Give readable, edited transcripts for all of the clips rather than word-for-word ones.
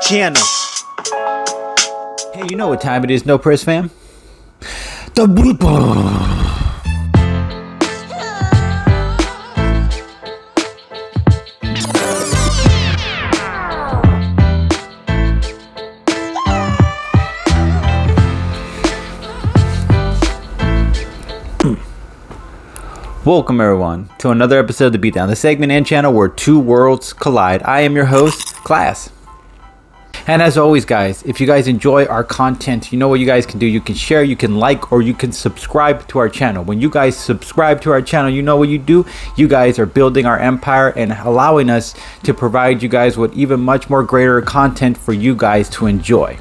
channel. Hey, you know what time it is, No Press fam? The Welcome everyone to another episode of The Beatdown, the segment and channel where two worlds collide. I am your host, Class. And as always, guys, if you guys enjoy our content, you know what you guys can do. You can share, you can like, or you can subscribe to our channel. When you guys subscribe to our channel, you know what you do. You guys are building our empire and allowing us to provide you guys with even much more greater content for you guys to enjoy.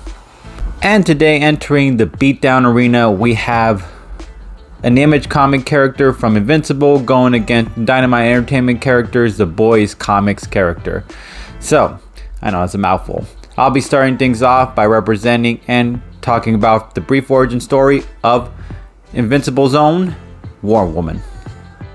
And today, entering the Beatdown arena, we have an Image comic character from Invincible going against Dynamite Entertainment characters, the Boys Comics character. So, I know it's a mouthful. I'll be starting things off by representing and talking about the brief origin story of Invincible's own War Woman.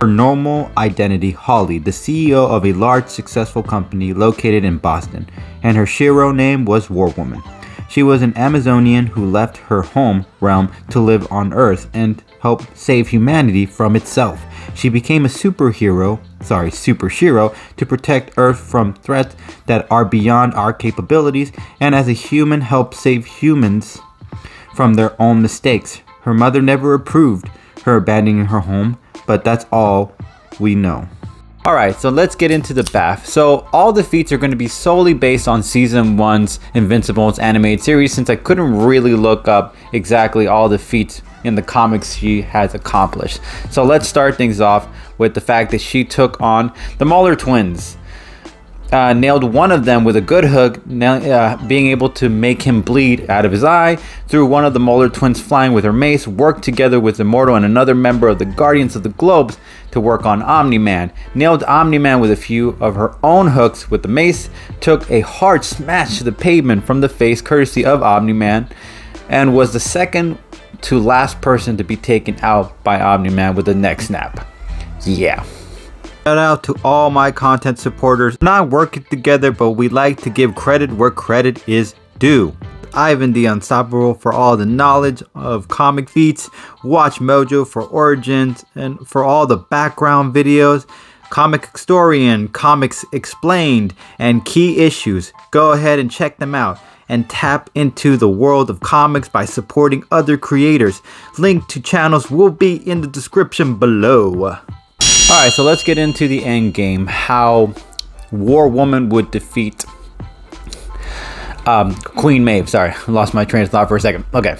Her normal identity, Holly, the CEO of a large successful company located in Boston, and her Shiro name was War Woman. She was an Amazonian who left her home realm to live on Earth and help save humanity from itself. She became a super shiro to protect Earth from threats that are beyond our capabilities, and as a human help save humans from their own mistakes. Her mother never approved her abandoning her home, but that's all we know. Alright, so let's get into the BAF. So all the feats are going to be solely based on Season 1's Invincible's animated series, since I couldn't really look up exactly all the feats in the comics she has accomplished. So let's start things off with the fact that she took on the Muller twins. Nailed one of them with a good hook, being able to make him bleed out of his eye. Threw one of the Muller twins flying with her mace. Worked together with Immortal and another member of the Guardians of the Globes to work on Omni-Man. Nailed Omni-Man with a few of her own hooks with the mace. Took a hard smash to the pavement from the face courtesy of Omni-Man. And was the second to last person to be taken out by Omni-Man with a neck snap. Yeah. Shout out to all my content supporters. We're not working together, but we like to give credit where credit is due. Ivan the Unstoppable for all the knowledge of comic feats. Watch Mojo for origins and for all the background videos. Comic Historian, Comics Explained, and key issues. Go ahead and check them out and tap into the world of comics by supporting other creators. Link to channels will be in the description below. Alright, so let's get into the end game. How War Woman would defeat Queen Maeve. Sorry, I lost my train of thought for a second. Okay,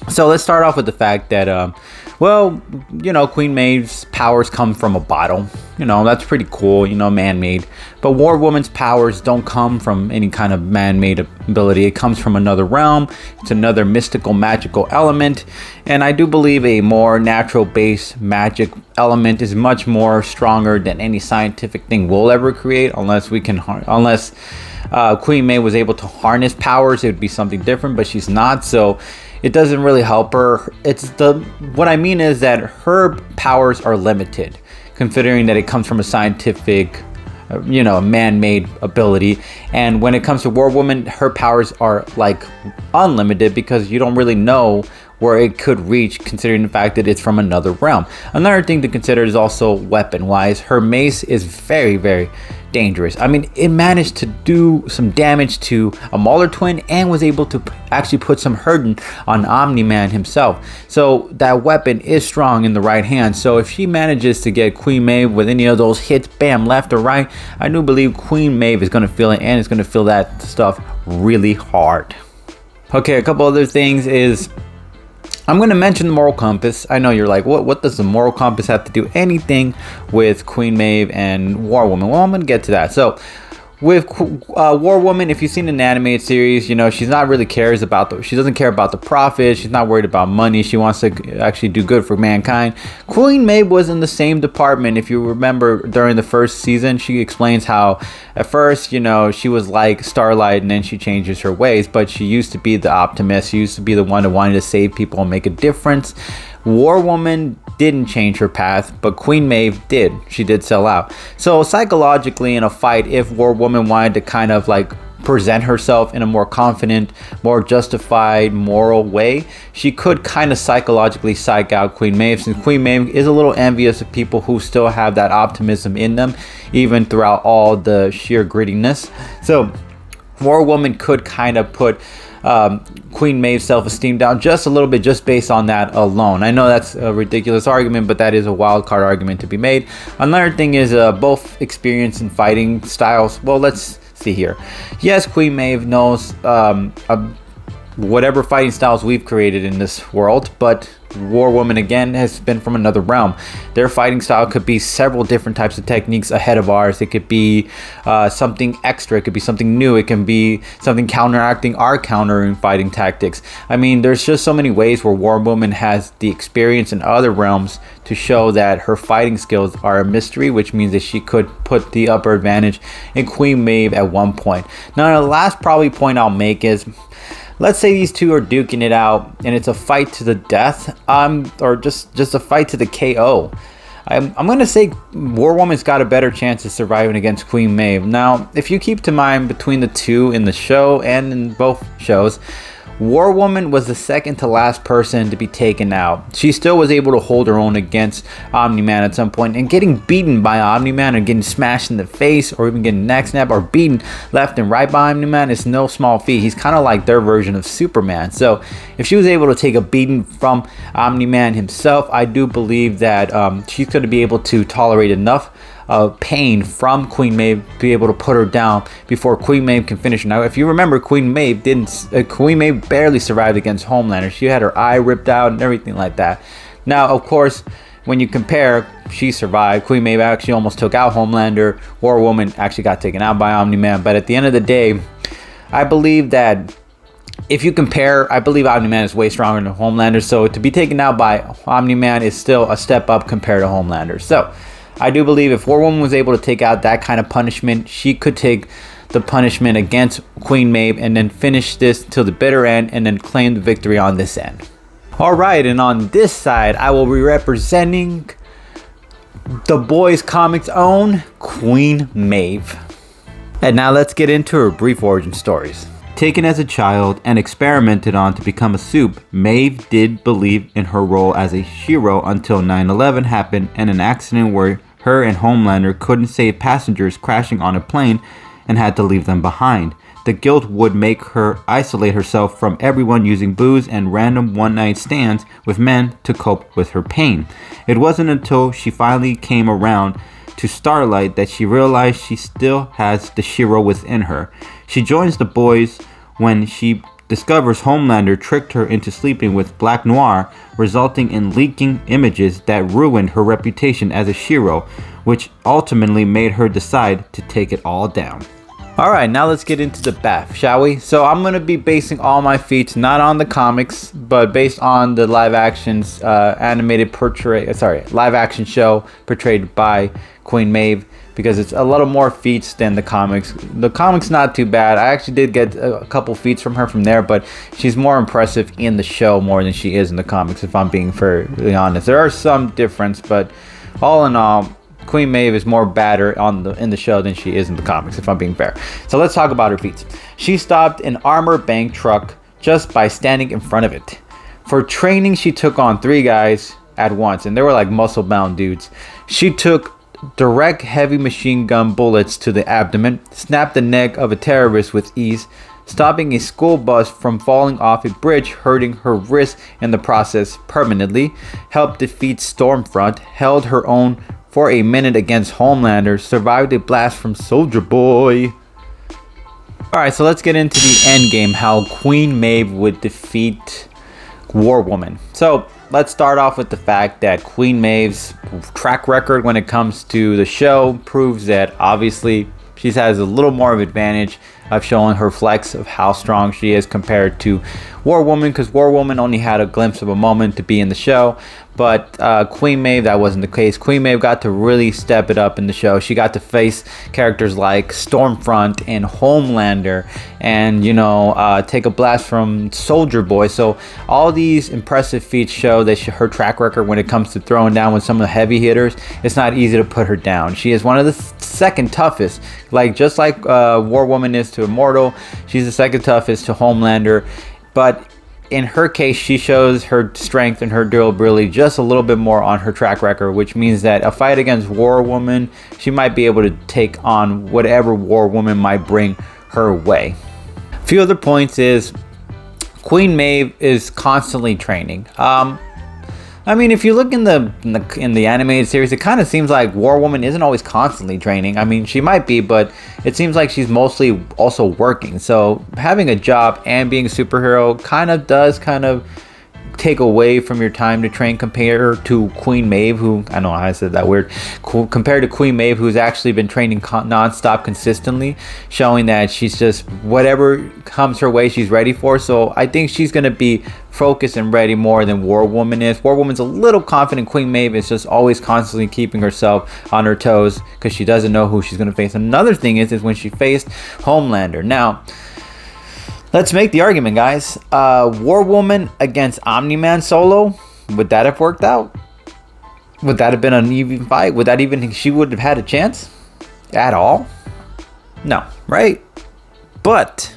so let's start off with the fact that, Queen Maeve's powers come from a bottle. That's pretty cool, man-made. But War Woman's powers don't come from any kind of man-made ability. It comes from another realm. It's another mystical, magical element. And I do believe a more natural-based magic element is much more stronger than any scientific thing we'll ever create, unless Queen Maeve was able to harness powers. It would be something different, but she's not, so it doesn't really help her. What I mean is that her powers are limited, considering that it comes from a scientific, man-made ability. And when it comes to War Woman, her powers are like unlimited because you don't really know where it could reach, considering the fact that it's from another realm. Another thing to consider is also weapon-wise. Her mace is very, very dangerous. I mean, it managed to do some damage to a Muller twin and was able to actually put some hurting on Omni-Man himself. So that weapon is strong in the right hand. So if she manages to get Queen Maeve with any of those hits, bam, left or right, I do believe Queen Maeve is going to feel it, and it's going to feel that stuff really hard. Okay, a couple other things is I'm going to mention the moral compass. I know you're like, what does the moral compass have to do anything with Queen Maeve and War Woman? Well, I'm going to get to that. So with War Woman, if you've seen an animated series, she's not really she doesn't care about the profit. She's not worried about money. She wants to actually do good for mankind. Queen Maeve was in the same department. If you remember during the first season, she explains how at first, she was like Starlight and then she changes her ways, but she used to be the optimist. She used to be the one that wanted to save people and make a difference. War Woman didn't change her path, but Queen Maeve did. She did sell out. So psychologically in a fight, if War Woman wanted to kind of like present herself in a more confident, more justified, moral way, she could kind of psychologically psych out Queen Maeve, since Queen Maeve is a little envious of people who still have that optimism in them, even throughout all the sheer grittiness. So War Woman could kind of put Queen Maeve's self-esteem down just a little bit, just based on that alone. I know that's a ridiculous argument, but that is a wild card argument to be made. Another thing is both experience in fighting styles. Well, let's see here. Yes, Queen Maeve knows whatever fighting styles we've created in this world, but War Woman again has been from another realm. Their fighting style could be several different types of techniques ahead of ours. It could be something extra, it could be something new, it can be something counteracting our countering fighting tactics. I mean, there's just so many ways where War Woman has the experience in other realms to show that her fighting skills are a mystery, which means that she could put the upper advantage in Queen Maeve at one point. Now, the last probably point I'll make is, let's say these two are duking it out and it's a fight to the death, or just a fight to the KO. I'm going to say War Woman's got a better chance of surviving against Queen Maeve. Now, if you keep to mind between the two in the show and in both shows, War Woman was the second to last person to be taken out. She still was able to hold her own against Omni-Man at some point, and getting beaten by Omni-Man or getting smashed in the face or even getting neck snap or beaten left and right by Omni-Man is no small feat. He's kind of like their version of Superman. So if she was able to take a beating from Omni-Man himself, I do believe that she's going to be able to tolerate enough pain from Queen Maeve to be able to put her down before Queen Maeve can finish her. Now, if you remember, Queen Maeve barely survived against Homelander. She had her eye ripped out and everything like that. Now, of course, when you compare, she survived. Queen Maeve actually almost took out Homelander. War Woman actually got taken out by Omni-Man. But at the end of the day, I believe that if you compare, I believe Omni-Man is way stronger than Homelander. So to be taken out by Omni-Man is still a step up compared to Homelander. So I do believe if War Woman was able to take out that kind of punishment, she could take the punishment against Queen Maeve and then finish this till the bitter end and then claim the victory on this end. Alright, and on this side, I will be representing the Boys Comics' own Queen Maeve. And now let's get into her brief origin stories. Taken as a child and experimented on to become a soup, Maeve did believe in her role as a hero until 9/11 happened and an accident where her and Homelander couldn't save passengers crashing on a plane and had to leave them behind. The guilt would make her isolate herself from everyone, using booze and random one-night stands with men to cope with her pain. It wasn't until she finally came around to Starlight that she realized she still has the hero within her. She joins the boys when she discovers Homelander tricked her into sleeping with Black Noir, resulting in leaking images that ruined her reputation as a hero, which ultimately made her decide to take it all down. Alright, now let's get into the bath, shall we? So I'm going to be basing all my feats not on the comics, but based on the live action show portrayed by Queen Maeve, because it's a little more feats than the comics. The comics not too bad. I actually did get a couple feats from her from there, but she's more impressive in the show more than she is in the comics, if I'm being fairly honest. There are some difference, but all in all, Queen Maeve is more badder in the show than she is in the comics, if I'm being fair. So let's talk about her feats. She stopped an armor bank truck just by standing in front of it. For training, she took on 3 guys at once, and they were like muscle-bound dudes. She took direct heavy machine gun bullets to the abdomen, snapped the neck of a terrorist with ease, stopping a school bus from falling off a bridge, hurting her wrist in the process permanently, helped defeat Stormfront, held her own for a minute against Homelander, survived a blast from Soldier Boy. Alright, so let's get into the end game, how Queen Maeve would defeat War Woman. So let's start off with the fact that Queen Maeve's track record when it comes to the show proves that obviously she has a little more of advantage of showing her flex of how strong she is compared to War Woman, because War Woman only had a glimpse of a moment to be in the show. But Queen Maeve, that wasn't the case. Queen Maeve got to really step it up in the show. She got to face characters like Stormfront and Homelander, and take a blast from Soldier Boy. So all these impressive feats show that her track record when it comes to throwing down with some of the heavy hitters, it's not easy to put her down. She is one of the second toughest, just like War Woman is to Immortal. She's the second toughest to Homelander, but in her case, she shows her strength and her durability just a little bit more on her track record, which means that a fight against War Woman, she might be able to take on whatever War Woman might bring her way. A few other points is Queen Maeve is constantly training. If you look in the animated series, it kind of seems like War Woman isn't always constantly training. She might be, but it seems like she's mostly also working. So having a job and being a superhero does take away from your time to train compared to Queen Maeve, who, I know I said that weird, compared to Queen Maeve, who's actually been training non-stop consistently, showing that she's just whatever comes her way, she's ready for. So I think she's going to be focused and ready more than War Woman is. War Woman's a little confident. Queen Maeve is just always constantly keeping herself on her toes because she doesn't know who she's going to face. Another thing is when she faced Homelander. Now, let's make the argument, guys. War Woman against Omni-Man solo, would that have worked out? Would that have been an even fight? She would have had a chance at all? No, right? But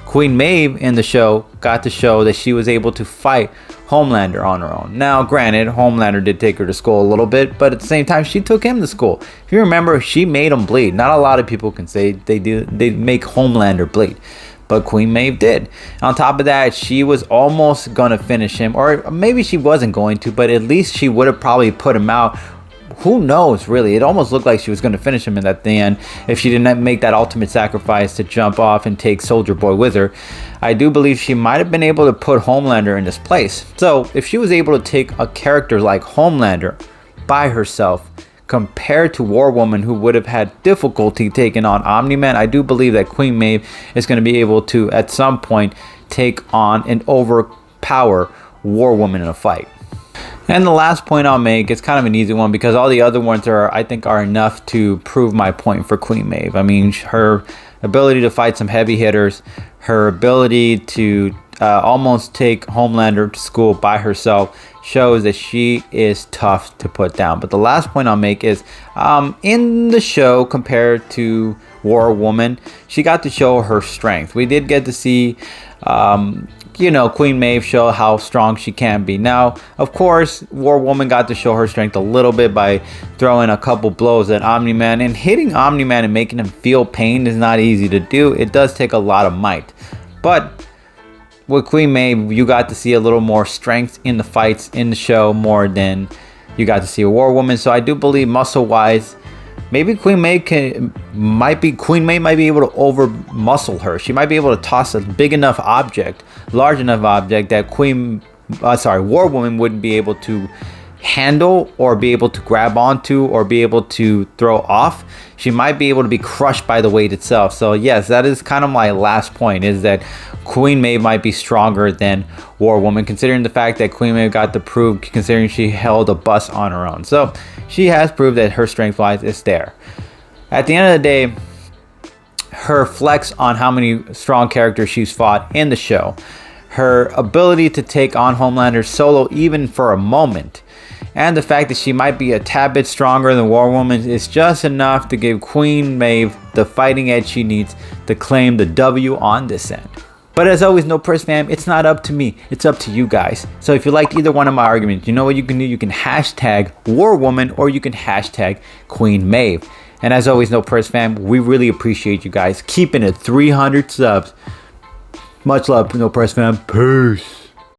Queen Maeve in the show got to show that she was able to fight Homelander on her own. Now, granted, Homelander did take her to school a little bit, but at the same time, she took him to school. If you remember, she made him bleed. Not a lot of people can say they make Homelander bleed, but Queen Maeve did. On top of that, she was almost going to finish him, or maybe she wasn't going to, but at least she would have probably put him out. Who knows, really? It almost looked like she was going to finish him at the end if she didn't make that ultimate sacrifice to jump off and take Soldier Boy with her. I do believe she might have been able to put Homelander in his place. So if she was able to take a character like Homelander by herself compared to War Woman, who would have had difficulty taking on Omni-Man, I do believe that Queen Maeve is going to be able to, at some point, take on and overpower War Woman in a fight. And the last point I'll make is kind of an easy one because all the other ones are enough to prove my point for Queen Maeve. Her ability to fight some heavy hitters, her ability to almost take Homelander to school by herself shows that she is tough to put down. But the last point I'll make is in the show compared to War Woman, she got to show her strength. We did get to see Queen Maeve show how strong she can be. Now, of course, War Woman got to show her strength a little bit by throwing a couple blows at Omni-Man, and hitting Omni-Man and making him feel pain is not easy to do. It does take a lot of might. But with Queen Maeve, you got to see a little more strength in the fights in the show more than you got to see a War Woman. So I do believe muscle-wise, maybe Queen Maeve might be able to over muscle her. She might be able to toss a large enough object that War Woman wouldn't be able to handle or be able to grab onto or be able to throw off. She might be able to be crushed by the weight itself. So yes, that is kind of my last point, is that Queen Maeve might be stronger than War Woman, considering the fact that Queen Maeve got to prove, considering she held a bus on her own. So she has proved that her strength-wise is there. At the end of the day, her flex on how many strong characters she's fought in the show, her ability to take on Homelander solo even for a moment, and the fact that she might be a tad bit stronger than War Woman is just enough to give Queen Maeve the fighting edge she needs to claim the W on this end. But as always, no press fam, it's not up to me, it's up to you guys. So if you liked either one of my arguments, you know what you can do? You can hashtag War Woman or you can hashtag Queen Maeve. And as always, no press fam, we really appreciate you guys keeping it 300 subs. Much love, no press fam. Peace.